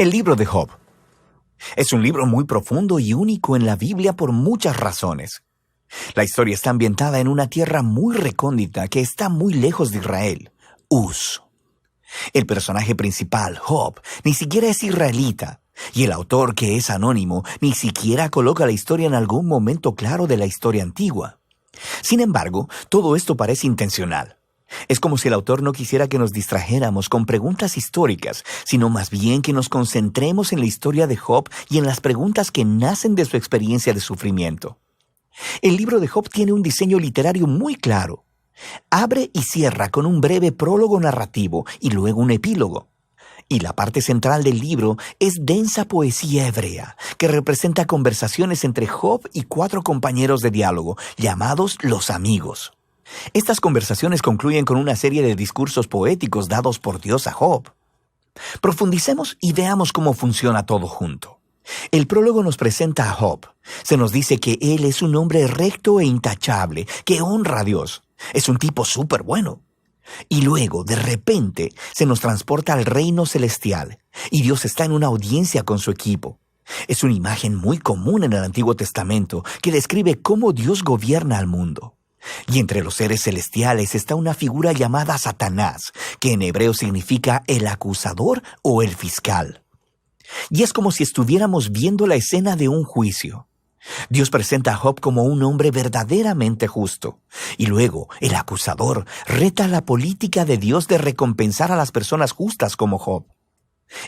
El libro de Job. Es un libro muy profundo y único en la Biblia por muchas razones. La historia está ambientada en una tierra muy recóndita que está muy lejos de Israel, Uz. El personaje principal, Job, ni siquiera es israelita, y el autor, que es anónimo, ni siquiera coloca la historia en algún momento claro de la historia antigua. Sin embargo, todo esto parece intencional. Es como si el autor no quisiera que nos distrajéramos con preguntas históricas, sino más bien que nos concentremos en la historia de Job y en las preguntas que nacen de su experiencia de sufrimiento. El libro de Job tiene un diseño literario muy claro. Abre y cierra con un breve prólogo narrativo y luego un epílogo. Y la parte central del libro es densa poesía hebrea, que representa conversaciones entre Job y 4 compañeros de diálogo, llamados los amigos. Estas conversaciones concluyen con una serie de discursos poéticos dados por Dios a Job. Profundicemos y veamos cómo funciona todo junto. El prólogo nos presenta a Job. Se nos dice que él es un hombre recto e intachable, que honra a Dios. Es un tipo súper bueno. Y luego, de repente, se nos transporta al reino celestial, y Dios está en una audiencia con su equipo. Es una imagen muy común en el Antiguo Testamento que describe cómo Dios gobierna al mundo. Y entre los seres celestiales está una figura llamada Satanás, que en hebreo significa el acusador o el fiscal. Y es como si estuviéramos viendo la escena de un juicio. Dios presenta a Job como un hombre verdaderamente justo. Y luego, el acusador reta la política de Dios de recompensar a las personas justas como Job.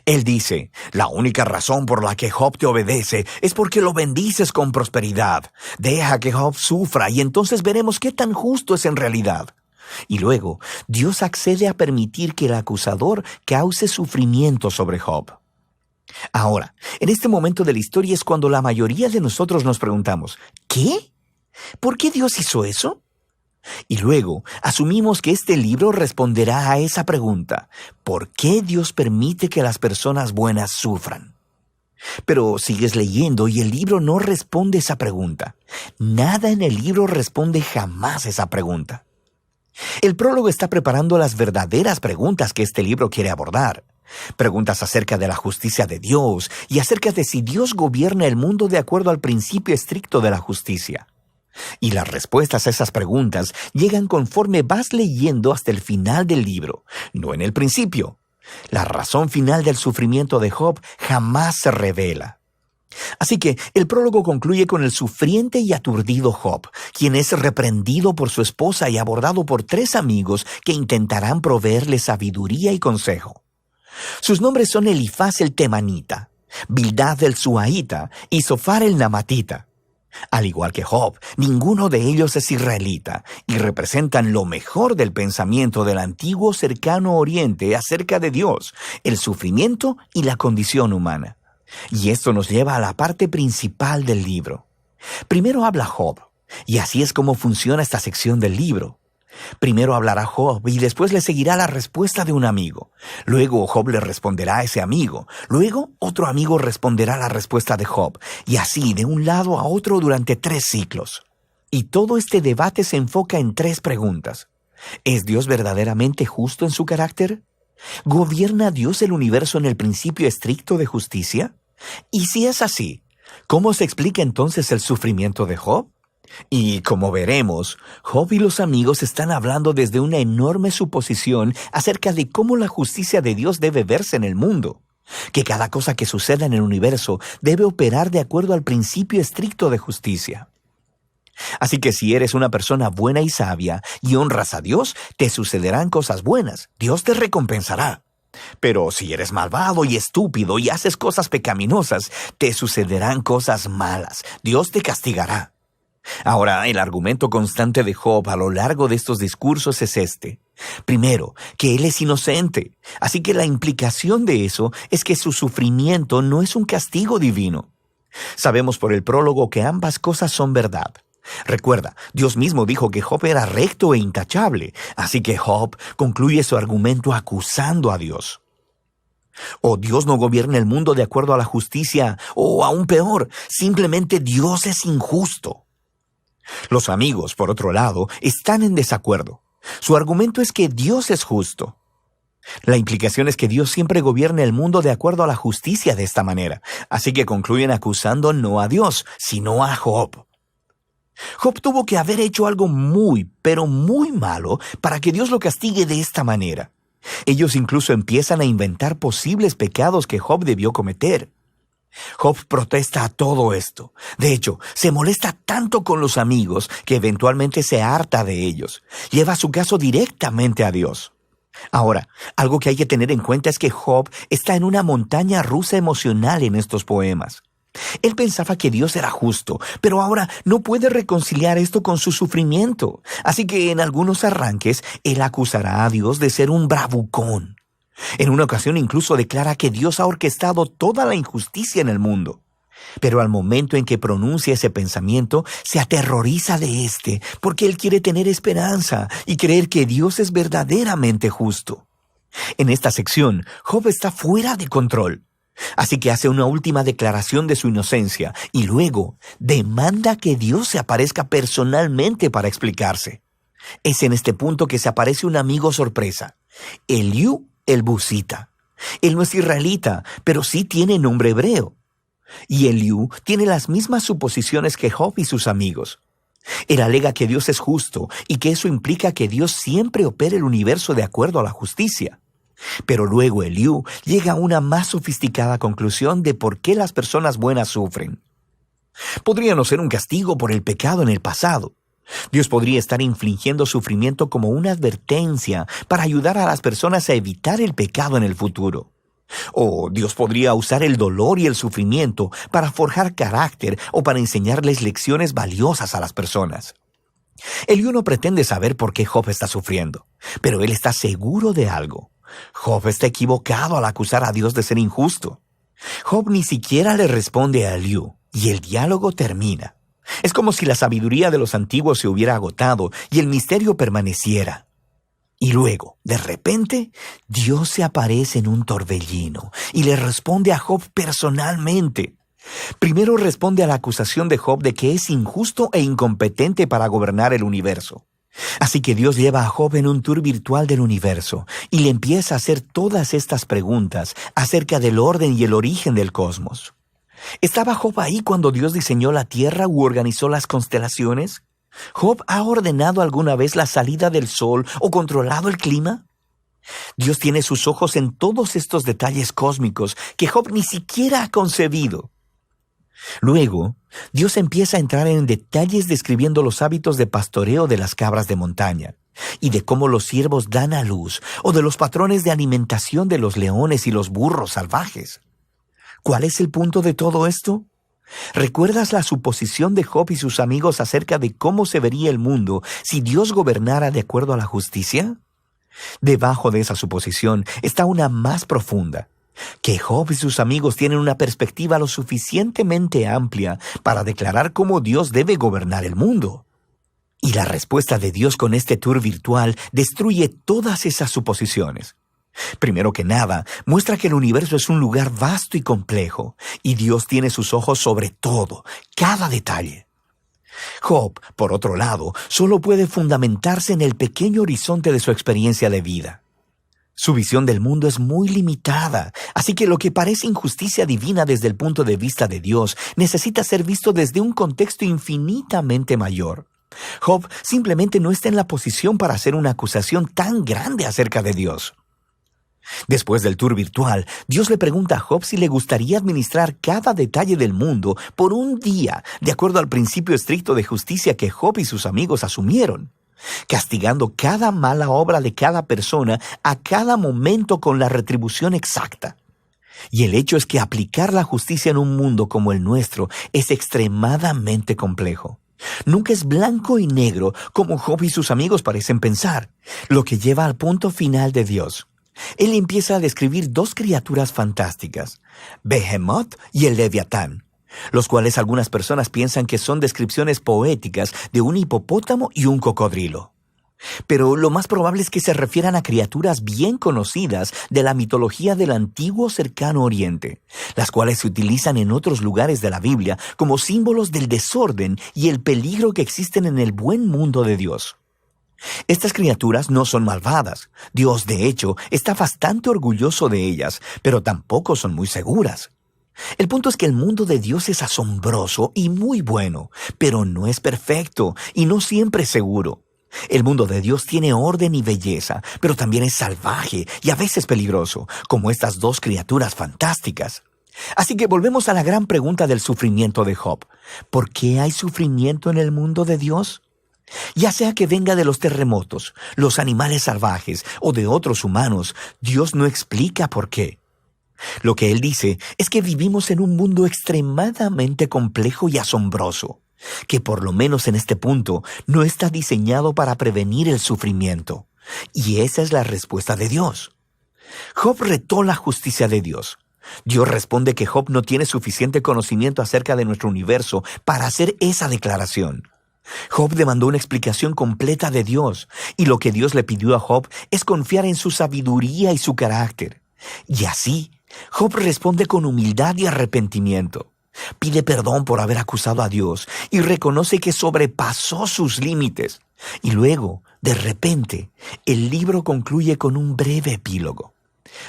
Él dice, la única razón por la que Job te obedece es porque lo bendices con prosperidad. Deja que Job sufra y entonces veremos qué tan justo es en realidad. Y luego, Dios accede a permitir que el acusador cause sufrimiento sobre Job. Ahora, en este momento de la historia es cuando la mayoría de nosotros nos preguntamos, ¿qué? ¿Por qué Dios hizo eso? Y luego, asumimos que este libro responderá a esa pregunta, ¿por qué Dios permite que las personas buenas sufran? Pero sigues leyendo y el libro no responde esa pregunta. Nada en el libro responde jamás esa pregunta. El prólogo está preparando las verdaderas preguntas que este libro quiere abordar. Preguntas acerca de la justicia de Dios y acerca de si Dios gobierna el mundo de acuerdo al principio estricto de la justicia. Y las respuestas a esas preguntas llegan conforme vas leyendo hasta el final del libro, no en el principio. La razón final del sufrimiento de Job jamás se revela. Así que el prólogo concluye con el sufriente y aturdido Job, quien es reprendido por su esposa y abordado por 3 amigos que intentarán proveerle sabiduría y consejo. Sus nombres son Elifaz el Temanita, Bildad el Suaita y Zofar el Namatita. Al igual que Job, ninguno de ellos es israelita y representan lo mejor del pensamiento del antiguo cercano oriente acerca de Dios, el sufrimiento y la condición humana. Y esto nos lleva a la parte principal del libro. Primero habla Job, y así es como funciona esta sección del libro. Primero hablará Job y después le seguirá la respuesta de un amigo. Luego Job le responderá a ese amigo. Luego otro amigo responderá la respuesta de Job. Y así de un lado a otro durante 3 ciclos. Y todo este debate se enfoca en 3 preguntas. ¿Es Dios verdaderamente justo en su carácter? ¿Gobierna Dios el universo en el principio estricto de justicia? Y si es así, ¿cómo se explica entonces el sufrimiento de Job? Y como veremos, Job y los amigos están hablando desde una enorme suposición acerca de cómo la justicia de Dios debe verse en el mundo, que cada cosa que suceda en el universo debe operar de acuerdo al principio estricto de justicia. Así que si eres una persona buena y sabia y honras a Dios, te sucederán cosas buenas, Dios te recompensará. Pero si eres malvado y estúpido y haces cosas pecaminosas, te sucederán cosas malas, Dios te castigará. Ahora, el argumento constante de Job a lo largo de estos discursos es este. Primero, que él es inocente, así que la implicación de eso es que su sufrimiento no es un castigo divino. Sabemos por el prólogo que ambas cosas son verdad. Recuerda, Dios mismo dijo que Job era recto e intachable, así que Job concluye su argumento acusando a Dios. O Dios no gobierna el mundo de acuerdo a la justicia, o aún peor, simplemente Dios es injusto. Los amigos, por otro lado, están en desacuerdo. Su argumento es que Dios es justo. La implicación es que Dios siempre gobierna el mundo de acuerdo a la justicia de esta manera, así que concluyen acusando no a Dios, sino a Job. Job tuvo que haber hecho algo muy, pero muy malo para que Dios lo castigue de esta manera. Ellos incluso empiezan a inventar posibles pecados que Job debió cometer. Job protesta a todo esto. De hecho, se molesta tanto con los amigos que eventualmente se harta de ellos. Lleva su caso directamente a Dios. Ahora, algo que hay que tener en cuenta es que Job está en una montaña rusa emocional en estos poemas. Él pensaba que Dios era justo, pero ahora no puede reconciliar esto con su sufrimiento. Así que en algunos arranques, él acusará a Dios de ser un bravucón. En una ocasión incluso declara que Dios ha orquestado toda la injusticia en el mundo. Pero al momento en que pronuncia ese pensamiento, se aterroriza de éste, porque él quiere tener esperanza y creer que Dios es verdaderamente justo. En esta sección, Job está fuera de control. Así que hace una última declaración de su inocencia y luego demanda que Dios se aparezca personalmente para explicarse. Es en este punto que se aparece un amigo sorpresa, Eliú el Busita. Él no es israelita, pero sí tiene nombre hebreo. Y Eliú tiene las mismas suposiciones que Job y sus amigos. Él alega que Dios es justo y que eso implica que Dios siempre opera el universo de acuerdo a la justicia. Pero luego Eliú llega a una más sofisticada conclusión de por qué las personas buenas sufren. Podría no ser un castigo por el pecado en el pasado. Dios podría estar infligiendo sufrimiento como una advertencia para ayudar a las personas a evitar el pecado en el futuro. O Dios podría usar el dolor y el sufrimiento para forjar carácter o para enseñarles lecciones valiosas a las personas. Eliú no pretende saber por qué Job está sufriendo, pero él está seguro de algo. Job está equivocado al acusar a Dios de ser injusto. Job ni siquiera le responde a Eliú, y el diálogo termina. Es como si la sabiduría de los antiguos se hubiera agotado y el misterio permaneciera. Y luego, de repente, Dios se aparece en un torbellino y le responde a Job personalmente. Primero responde a la acusación de Job de que es injusto e incompetente para gobernar el universo. Así que Dios lleva a Job en un tour virtual del universo y le empieza a hacer todas estas preguntas acerca del orden y el origen del cosmos. ¿Estaba Job ahí cuando Dios diseñó la tierra u organizó las constelaciones? ¿Job ha ordenado alguna vez la salida del sol o controlado el clima? Dios tiene sus ojos en todos estos detalles cósmicos que Job ni siquiera ha concebido. Luego, Dios empieza a entrar en detalles describiendo los hábitos de pastoreo de las cabras de montaña, y de cómo los ciervos dan a luz, o de los patrones de alimentación de los leones y los burros salvajes. ¿Cuál es el punto de todo esto? ¿Recuerdas la suposición de Job y sus amigos acerca de cómo se vería el mundo si Dios gobernara de acuerdo a la justicia? Debajo de esa suposición está una más profunda, que Job y sus amigos tienen una perspectiva lo suficientemente amplia para declarar cómo Dios debe gobernar el mundo. Y la respuesta de Dios con este tour virtual destruye todas esas suposiciones. Primero que nada, muestra que el universo es un lugar vasto y complejo, y Dios tiene sus ojos sobre todo, cada detalle. Job, por otro lado, solo puede fundamentarse en el pequeño horizonte de su experiencia de vida. Su visión del mundo es muy limitada, así que lo que parece injusticia divina desde el punto de vista de Dios necesita ser visto desde un contexto infinitamente mayor. Job simplemente no está en la posición para hacer una acusación tan grande acerca de Dios. Después del tour virtual, Dios le pregunta a Job si le gustaría administrar cada detalle del mundo por un día, de acuerdo al principio estricto de justicia que Job y sus amigos asumieron, castigando cada mala obra de cada persona a cada momento con la retribución exacta. Y el hecho es que aplicar la justicia en un mundo como el nuestro es extremadamente complejo. Nunca es blanco y negro como Job y sus amigos parecen pensar, lo que lleva al punto final de Dios. Él empieza a describir dos criaturas fantásticas, Behemoth y el Leviatán, los cuales algunas personas piensan que son descripciones poéticas de un hipopótamo y un cocodrilo. Pero lo más probable es que se refieran a criaturas bien conocidas de la mitología del antiguo cercano oriente, las cuales se utilizan en otros lugares de la Biblia como símbolos del desorden y el peligro que existen en el buen mundo de Dios. Estas criaturas no son malvadas. Dios, de hecho, está bastante orgulloso de ellas, pero tampoco son muy seguras. El punto es que el mundo de Dios es asombroso y muy bueno, pero no es perfecto y no siempre seguro. El mundo de Dios tiene orden y belleza, pero también es salvaje y a veces peligroso, como estas dos criaturas fantásticas. Así que volvemos a la gran pregunta del sufrimiento de Job. ¿Por qué hay sufrimiento en el mundo de Dios? Ya sea que venga de los terremotos, los animales salvajes o de otros humanos, Dios no explica por qué. Lo que Él dice es que vivimos en un mundo extremadamente complejo y asombroso, que por lo menos en este punto no está diseñado para prevenir el sufrimiento. Y esa es la respuesta de Dios. Job retó la justicia de Dios. Dios responde que Job no tiene suficiente conocimiento acerca de nuestro universo para hacer esa declaración. Job demandó una explicación completa de Dios, y lo que Dios le pidió a Job es confiar en su sabiduría y su carácter. Y así, Job responde con humildad y arrepentimiento. Pide perdón por haber acusado a Dios y reconoce que sobrepasó sus límites. Y luego, de repente, el libro concluye con un breve epílogo.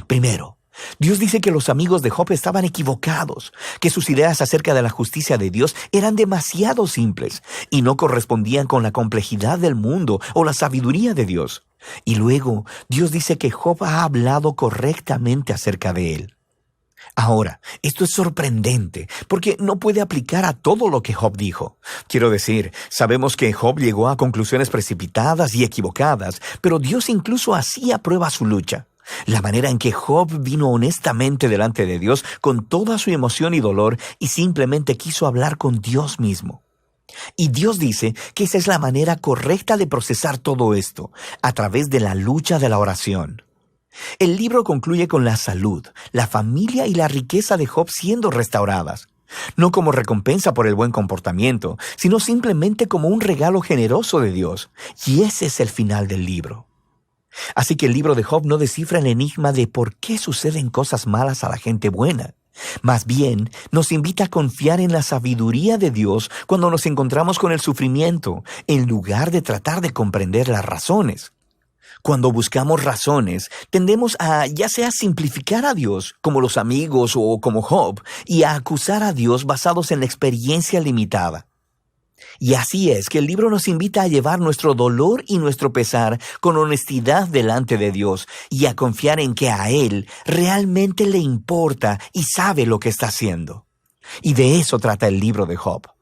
Primero, Dios dice que los amigos de Job estaban equivocados, que sus ideas acerca de la justicia de Dios eran demasiado simples y no correspondían con la complejidad del mundo o la sabiduría de Dios. Y luego, Dios dice que Job ha hablado correctamente acerca de él. Ahora, esto es sorprendente, porque no puede aplicar a todo lo que Job dijo. Quiero decir, sabemos que Job llegó a conclusiones precipitadas y equivocadas, pero Dios incluso así aprueba su lucha. La manera en que Job vino honestamente delante de Dios con toda su emoción y dolor y simplemente quiso hablar con Dios mismo. Y Dios dice que esa es la manera correcta de procesar todo esto, a través de la lucha de la oración. El libro concluye con la salud, la familia y la riqueza de Job siendo restauradas. No como recompensa por el buen comportamiento, sino simplemente como un regalo generoso de Dios. Y ese es el final del libro. Así que el libro de Job no descifra el enigma de por qué suceden cosas malas a la gente buena. Más bien, nos invita a confiar en la sabiduría de Dios cuando nos encontramos con el sufrimiento, en lugar de tratar de comprender las razones. Cuando buscamos razones, tendemos a ya sea simplificar a Dios, como los amigos o como Job, y a acusar a Dios basados en la experiencia limitada. Y así es que el libro nos invita a llevar nuestro dolor y nuestro pesar con honestidad delante de Dios y a confiar en que a Él realmente le importa y sabe lo que está haciendo. Y de eso trata el libro de Job.